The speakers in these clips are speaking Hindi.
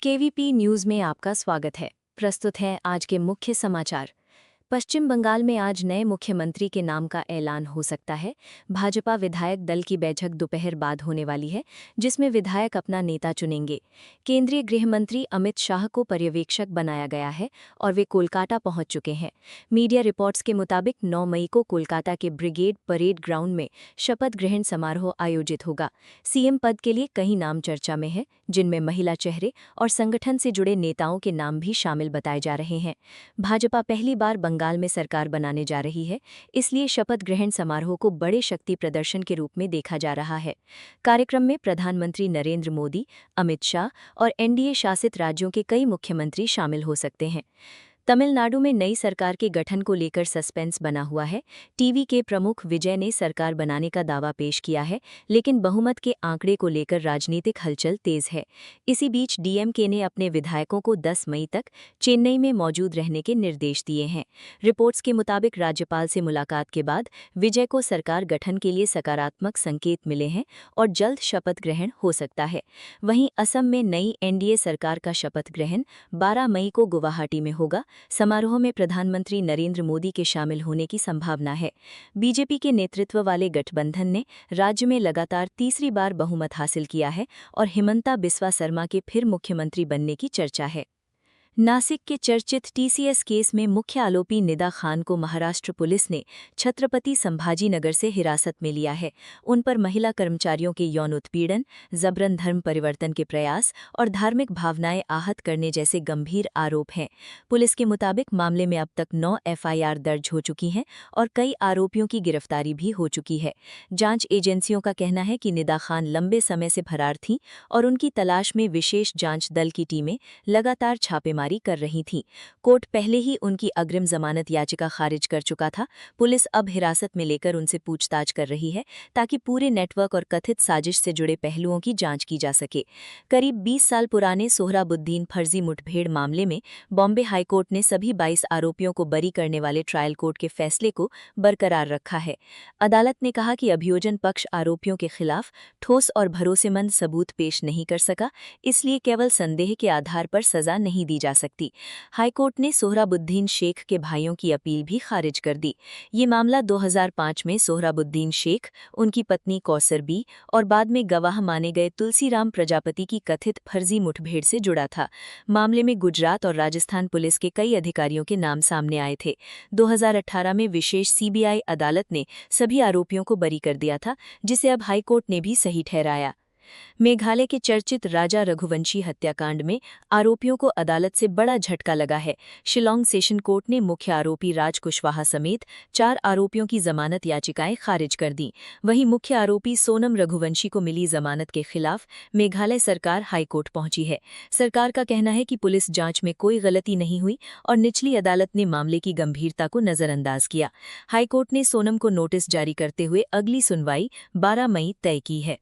केवीपी न्यूज़ में आपका स्वागत है। प्रस्तुत है आज के मुख्य समाचार। पश्चिम बंगाल में आज नए मुख्यमंत्री के नाम का ऐलान हो सकता है। भाजपा विधायक दल की बैठक दोपहर बाद होने वाली है, जिसमें विधायक अपना नेता चुनेंगे। केंद्रीय गृह मंत्री अमित शाह को पर्यवेक्षक बनाया गया है और वे कोलकाता पहुंच चुके हैं। मीडिया रिपोर्ट्स के मुताबिक 9 मई को कोलकाता के ब्रिगेड परेड ग्राउंड में शपथ ग्रहण समारोह आयोजित होगा। सीएम पद के लिए कई नाम चर्चा में हैं, जिनमें महिला चेहरे और संगठन से जुड़े नेताओं के नाम भी शामिल बताए जा रहे हैं। भाजपा पहली बार बंगाल में सरकार बनाने जा रही है, इसलिए शपथ ग्रहण समारोह को बड़े शक्ति प्रदर्शन के रूप में देखा जा रहा है। कार्यक्रम में प्रधानमंत्री नरेंद्र मोदी, अमित शाह और एनडीए शासित राज्यों के कई मुख्यमंत्री शामिल हो सकते हैं। तमिलनाडु में नई सरकार के गठन को लेकर सस्पेंस बना हुआ है। टीवी के प्रमुख विजय ने सरकार बनाने का दावा पेश किया है, लेकिन बहुमत के आंकड़े को लेकर राजनीतिक हलचल तेज है। इसी बीच डीएमके ने अपने विधायकों को 10 मई तक चेन्नई में मौजूद रहने के निर्देश दिए हैं। रिपोर्ट्स के मुताबिक राज्यपाल से मुलाकात के बाद विजय को सरकार गठन के लिए सकारात्मक संकेत मिले हैं और जल्द शपथ ग्रहण हो सकता है। वहीं असम में नई एनडीए सरकार का शपथ ग्रहण 12 मई को गुवाहाटी में होगा। समारोह में प्रधानमंत्री नरेंद्र मोदी के शामिल होने की संभावना है। बीजेपी के नेतृत्व वाले गठबंधन ने राज्य में लगातार तीसरी बार बहुमत हासिल किया है और हिमंता बिस्वा शर्मा के फिर मुख्यमंत्री बनने की चर्चा है। नासिक के चर्चित टीसीएस केस में मुख्य आरोपी निदा खान को महाराष्ट्र पुलिस ने छत्रपति संभाजीनगर से हिरासत में लिया है। उन पर महिला कर्मचारियों के यौन उत्पीड़न, जबरन धर्म परिवर्तन के प्रयास और धार्मिक भावनाएं आहत करने जैसे गंभीर आरोप हैं। पुलिस के मुताबिक मामले में अब तक 9 एफआईआर दर्ज हो चुकी हैं और कई आरोपियों की गिरफ्तारी भी हो चुकी है। जांच एजेंसियों का कहना है कि निदा खान लंबे समय से फरार थीं और उनकी तलाश में विशेष जांच दल की टीमें लगातार छापेमारी कर रही थी। कोर्ट पहले ही उनकी अग्रिम जमानत याचिका खारिज कर चुका था। पुलिस अब हिरासत में लेकर उनसे पूछताछ कर रही है, ताकि पूरे नेटवर्क और कथित साजिश से जुड़े पहलुओं की जांच की जा सके। करीब 20 साल पुराने सोहराबुद्दीन फर्जी मुठभेड़ मामले में बॉम्बे हाईकोर्ट ने सभी 22 आरोपियों को बरी करने वाले ट्रायल कोर्ट के फैसले को बरकरार रखा है। अदालत ने कहा कि अभियोजन पक्ष आरोपियों के खिलाफ ठोस और भरोसेमंद सबूत पेश नहीं कर सका, इसलिए केवल संदेह के आधार पर सजा नहीं दी जा सकती। हाईकोर्ट ने सोहराबुद्दीन शेख के भाइयों की अपील भी खारिज कर दी। ये मामला 2005 में सोहराबुद्दीन शेख, उनकी पत्नी कौसर बी और बाद में गवाह माने गए तुलसीराम प्रजापति की कथित फर्जी मुठभेड़ से जुड़ा था। मामले में गुजरात और राजस्थान पुलिस के कई अधिकारियों के नाम सामने आए थे। 2018 में विशेष सीबीआई अदालत ने सभी आरोपियों को बरी कर दिया था, जिसे अब हाईकोर्ट ने भी सही ठहराया। मेघालय के चर्चित राजा रघुवंशी हत्याकांड में आरोपियों को अदालत से बड़ा झटका लगा है। शिलांग सेशन कोर्ट ने मुख्य आरोपी राज कुशवाहा समेत 4 आरोपियों की जमानत याचिकाएं खारिज कर दी। वहीं मुख्य आरोपी सोनम रघुवंशी को मिली जमानत के खिलाफ मेघालय सरकार हाईकोर्ट पहुंची है। सरकार का कहना है कि पुलिस जांच में कोई गलती नहीं हुई और निचली अदालत ने मामले की गंभीरता को नजरअंदाज किया। हाईकोर्ट ने सोनम को नोटिस जारी करते हुए अगली सुनवाई 12 मई तय की है।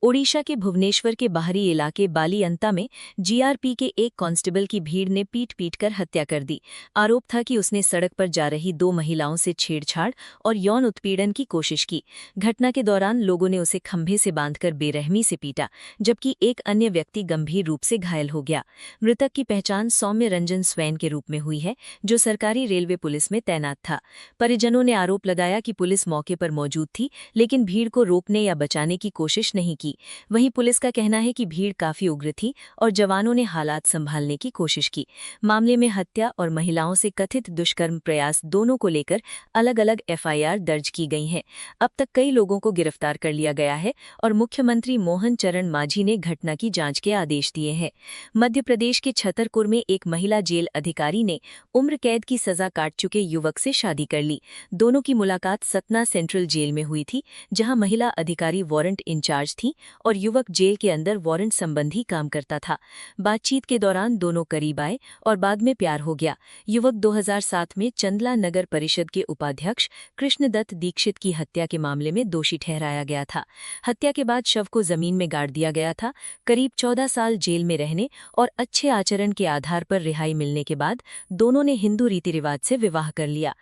ओडिशा के भुवनेश्वर के बाहरी इलाके बालियंता में जीआरपी के एक कांस्टेबल की भीड़ ने पीट कर हत्या कर दी। आरोप था कि उसने सड़क पर जा रही 2 महिलाओं से छेड़छाड़ और यौन उत्पीड़न की कोशिश की। घटना के दौरान लोगों ने उसे खंभे से बांधकर बेरहमी से पीटा, जबकि एक अन्य व्यक्ति गंभीर रूप से घायल हो गया। मृतक की पहचान सौम्य रंजन स्वैन के रूप में हुई है, जो सरकारी रेलवे पुलिस में तैनात था। परिजनों ने आरोप लगाया कि पुलिस मौके पर मौजूद थी, लेकिन भीड़ को रोकने या बचाने की कोशिश नहीं की। वहीं पुलिस का कहना है कि भीड़ काफी उग्र थी और जवानों ने हालात संभालने की कोशिश की। मामले में हत्या और महिलाओं से कथित दुष्कर्म प्रयास दोनों को लेकर अलग-अलग एफआईआर दर्ज की गई हैं। अब तक कई लोगों को गिरफ्तार कर लिया गया है और मुख्यमंत्री मोहन चरण मांझी ने घटना की जांच के आदेश दिए हैं। मध्य प्रदेश के छतरपुर में एक महिला जेल अधिकारी ने उम्र कैद की सजा काट चुके युवक से शादी कर ली। दोनों की मुलाकात सतना सेंट्रल जेल में हुई थी, जहां महिला अधिकारी वारंट इंचार्ज थी और युवक जेल के अंदर वारंट संबंधी काम करता था। बातचीत के दौरान दोनों करीब आए और बाद में प्यार हो गया। युवक 2007 में चंदला नगर परिषद के उपाध्यक्ष कृष्णदत्त दीक्षित की हत्या के मामले में दोषी ठहराया गया था। हत्या के बाद शव को जमीन में गाड़ दिया गया था। करीब 14 साल जेल में रहने और अच्छे आचरण के आधार पर रिहाई मिलने के बाद दोनों ने हिंदू रीति रिवाज से विवाह कर लिया।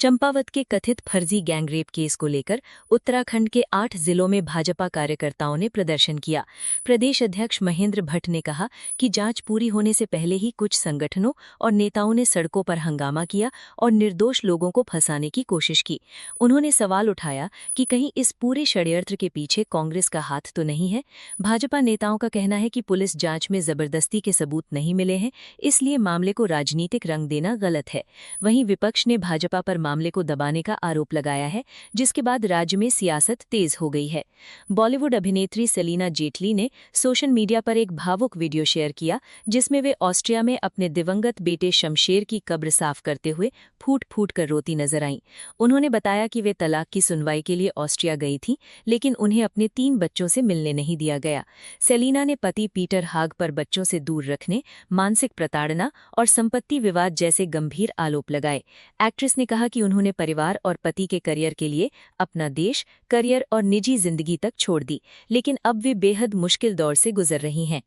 चंपावत के कथित फर्जी गैंगरेप केस को लेकर उत्तराखंड के 8 जिलों में भाजपा कार्यकर्ताओं ने प्रदर्शन किया। प्रदेश अध्यक्ष महेंद्र भट्ट ने कहा कि जांच पूरी होने से पहले ही कुछ संगठनों और नेताओं ने सड़कों पर हंगामा किया और निर्दोष लोगों को फंसाने की कोशिश की। उन्होंने सवाल उठाया कि कहीं इस पूरे षड्यंत्र के पीछे कांग्रेस का हाथ तो नहीं है। भाजपा नेताओं का कहना है कि पुलिस जांच में जबरदस्ती के सबूत नहीं मिले हैं, इसलिए मामले को राजनीतिक रंग देना गलत है। वहीं विपक्ष ने भाजपा पर मामले को दबाने का आरोप लगाया है, जिसके बाद राज्य में सियासत तेज हो गई है। बॉलीवुड अभिनेत्री सलीना जेटली ने सोशल मीडिया पर एक भावुक वीडियो शेयर किया, जिसमें वे ऑस्ट्रिया में अपने दिवंगत बेटे शमशेर की कब्र साफ करते हुए फूट फूट कर रोती नजर आईं। उन्होंने बताया कि वे तलाक की सुनवाई के लिए ऑस्ट्रिया गई थीं, लेकिन उन्हें अपने 3 बच्चों से मिलने नहीं दिया गया। सेलिना ने पति पीटर हाग पर बच्चों से दूर रखने, मानसिक प्रताड़ना और संपत्ति विवाद जैसे गंभीर आरोप लगाए। एक्ट्रेस ने कहा कि उन्होंने परिवार और पति के करियर के लिए अपना देश, करियर और निजी जिंदगी तक छोड़ दी, लेकिन अब वे बेहद मुश्किल दौर से गुजर रही हैं।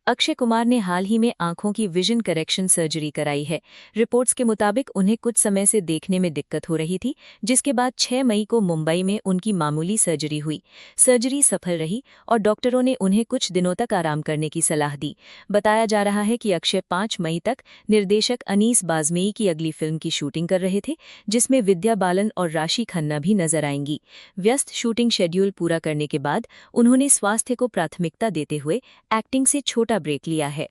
अक्षय कुमार ने हाल ही में आंखों की विजन करेक्शन सर्जरी कराई है। रिपोर्ट्स के मुताबिक उन्हें कुछ समय से देखने में दिक्कत हो रही थी, जिसके बाद 6 मई को मुंबई में उनकी मामूली सर्जरी हुई। सर्जरी सफल रही और डॉक्टरों ने उन्हें कुछ दिनों तक आराम करने की सलाह दी। बताया जा रहा है कि अक्षय 5 मई तक निर्देशक अनीस बाज़मेई की अगली फिल्म की शूटिंग कर रहे थे, जिसमें विद्या बालन और राशि खन्ना भी नजर आएंगी। व्यस्त शूटिंग शेड्यूल पूरा करने के बाद उन्होंने स्वास्थ्य को प्राथमिकता देते हुए एक्टिंग से छोटा ब्रेक लिया है।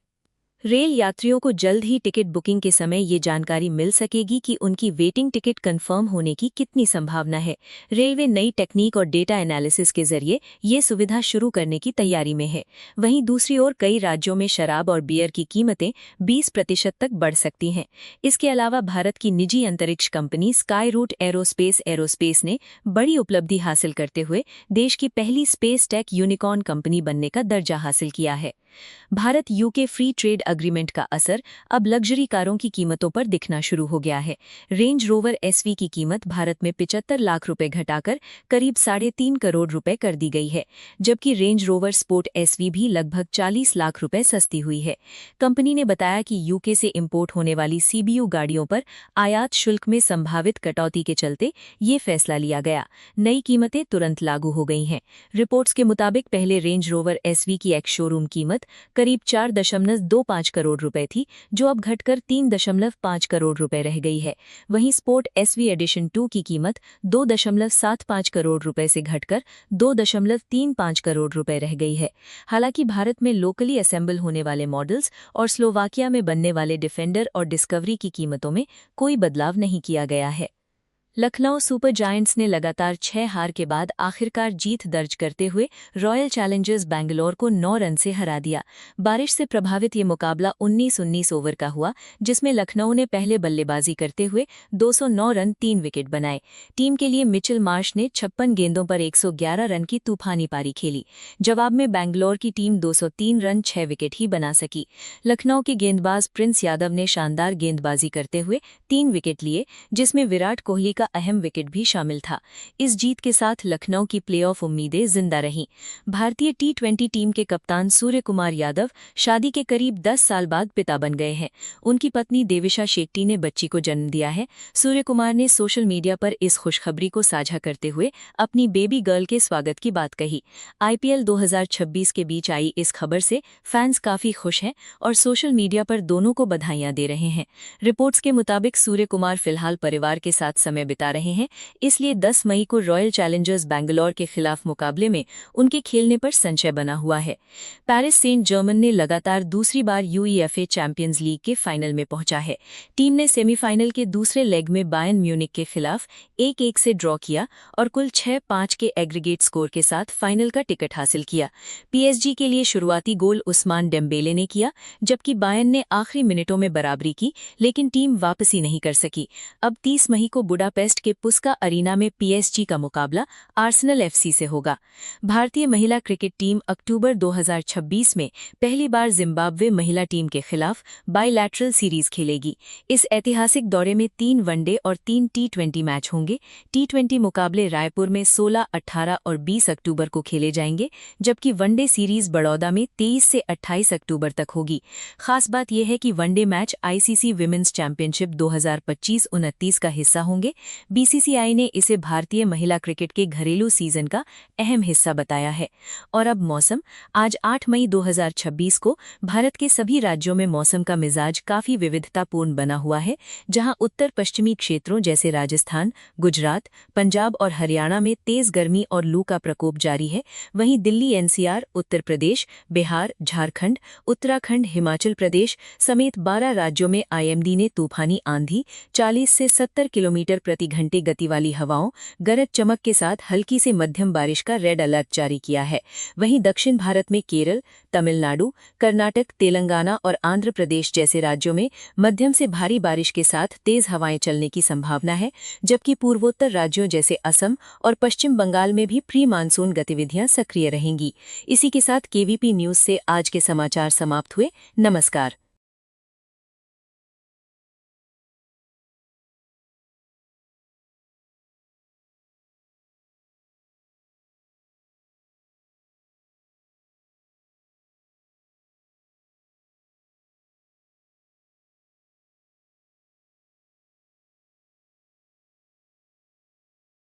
रेल यात्रियों को जल्द ही टिकट बुकिंग के समय ये जानकारी मिल सकेगी कि उनकी वेटिंग टिकट कंफर्म होने की कितनी संभावना है। रेलवे नई टेक्निक और डेटा एनालिसिस के जरिए ये सुविधा शुरू करने की तैयारी में है। वहीं दूसरी ओर कई राज्यों में शराब और बियर की कीमतें 20% तक बढ़ सकती हैं। इसके अलावा भारत की निजी अंतरिक्ष कंपनी स्काई रूट एरोस्पेस ने बड़ी उपलब्धि हासिल करते हुए देश की पहली स्पेस टेक यूनिकॉर्न कंपनी बनने का दर्जा हासिल किया है। Bharat UK free trade agreement का असर अब लग्जरी कारों की कीमतों पर दिखना शुरू हो गया है। रेंज रोवर एसवी की कीमत भारत में 75 लाख रुपए घटाकर करीब 3.5 करोड़ रुपए कर दी गई है, जबकि रेंज रोवर स्पोर्ट एसवी भी लगभग 40 लाख रुपए सस्ती हुई है। कंपनी ने बताया कि यूके से इंपोर्ट होने वाली सीबीयू गाड़ियों पर आयात शुल्क में संभावित कटौती के चलते ये फैसला लिया गया। नई कीमतें तुरंत लागू हो गई हैं। रिपोर्ट्स के मुताबिक पहले रेंज रोवर एसवी की एक्स शोरूम कीमत करीब 4.25 करोड़ रुपए थी, जो अब घटकर 3.5 करोड़ रुपए रह गई है। वहीं स्पोर्ट एसवी एडिशन 2 की कीमत 2.75 करोड़ रुपए से घटकर 2.35 करोड़ रुपए रह गई है। हालांकि भारत में लोकली असेंबल होने वाले मॉडल्स और स्लोवाकिया में बनने वाले डिफेंडर और डिस्कवरी की कीमतों में कोई बदलाव नहीं किया गया है। लखनऊ सुपर जायंट्स ने लगातार 6 हार के बाद आखिरकार जीत दर्ज करते हुए रॉयल चैलेंजर्स बैंगलोर को 9 रन से हरा दिया। बारिश से प्रभावित ये मुकाबला 19-19 ओवर का हुआ, जिसमें लखनऊ ने पहले बल्लेबाजी करते हुए 209 रन 3 विकेट बनाए। टीम के लिए मिचेल मार्श ने 56 गेंदों पर 111 रन की तूफानी पारी खेली। जवाब में बैंगलोर की टीम 203 रन 6 विकेट ही बना सकी। लखनऊ के गेंदबाज प्रिंस यादव ने शानदार गेंदबाजी करते हुए 3 विकेट लिए, जिसमें विराट कोहली का अहम विकेट भी शामिल था। इस जीत के साथ लखनऊ की प्लेऑफ उम्मीदें जिंदा रहीं। भारतीय टी20 टीम के कप्तान सूर्य कुमार यादव शादी के करीब 10 साल बाद पिता बन गए हैं। उनकी पत्नी देविशा शेट्टी ने बच्ची को जन्म दिया है। सूर्य कुमार ने सोशल मीडिया पर इस खुशखबरी को साझा करते हुए अपनी बेबी गर्ल के स्वागत की बात कही। आईपीएल 2026 के बीच आई इस खबर से फैंस काफी खुश हैं और सोशल मीडिया पर दोनों को बधाइयां दे रहे हैं। रिपोर्ट्स के मुताबिक सूर्य कुमार फिलहाल परिवार के साथ समय बिता रहे हैं, इसलिए 10 मई को रॉयल चैलेंजर्स बैंगलोर के खिलाफ मुकाबले में उनके खेलने पर संशय बना हुआ है। पेरिस सेंट जर्मन ने लगातार दूसरी बार यूईएफए चैंपियंस लीग के फाइनल में पहुंचा है। टीम ने सेमीफाइनल के दूसरे लेग में बायर्न म्यूनिख के खिलाफ 1-1 से ड्रॉ किया और कुल 6-5 के एग्रीगेट स्कोर के साथ फाइनल का टिकट हासिल किया। पीएसजी के लिए शुरुआती गोल उस्मान डेम्बेले ने किया, जबकि बायर्न ने आखिरी मिनटों में बराबरी की, लेकिन टीम वापसी नहीं कर सकी। अब 30 मई को बुडापेस्ट के पुस्का अरीना में पीएसजी का मुकाबला आर्सेनल एफसी से होगा। भारतीय महिला क्रिकेट टीम अक्टूबर 2026 में पहली बार जिम्बाब्वे महिला टीम के खिलाफ बायलैटरल सीरीज खेलेगी। इस ऐतिहासिक दौरे में 3 वनडे और 3 टी20 मैच होंगे। टी20 मुकाबले रायपुर में 16, 18 और 20 अक्टूबर को खेले जाएंगे, जबकि वनडे सीरीज बड़ौदा में 23 से 28 अक्टूबर तक होगी। खास बात यह है कि one day match ICC women's championship 2025-29 का हिस्सा होंगे, बीसीसीआई ने इसे भारतीय महिला क्रिकेट के घरेलू सीजन का अहम हिस्सा बताया है। और अब मौसम। आज 8 मई 2026 को भारत के सभी राज्यों में मौसम का मिजाज काफी विविधतापूर्ण बना हुआ है, जहां उत्तर पश्चिमी क्षेत्रों जैसे राजस्थान, गुजरात, पंजाब और हरियाणा में तेज गर्मी और लू का प्रकोप जारी है। वहीं दिल्ली, एनसीआर, उत्तर प्रदेश, बिहार, झारखंड, उत्तराखंड, हिमाचल प्रदेश समेत 12 राज्यों में आईएमडी ने तूफानी आंधी, 40 से 70 किलोमीटर प्रति घंटे गति वाली हवाओं, गरज चमक के साथ हल्की से मध्यम बारिश का रेड अलर्ट जारी किया है। वहीं दक्षिण भारत में केरल, तमिलनाडु, कर्नाटक, तेलंगाना और आंध्र प्रदेश जैसे राज्यों में मध्यम से भारी बारिश के साथ तेज हवाएं चलने की संभावना है, जबकि पूर्वोत्तर राज्यों जैसे असम और पश्चिम बंगाल में भी प्री मानसून गतिविधियां सक्रिय रहेंगी। इसी के साथ केवीपी न्यूज से आज के समाचार समाप्त हुए। नमस्कार।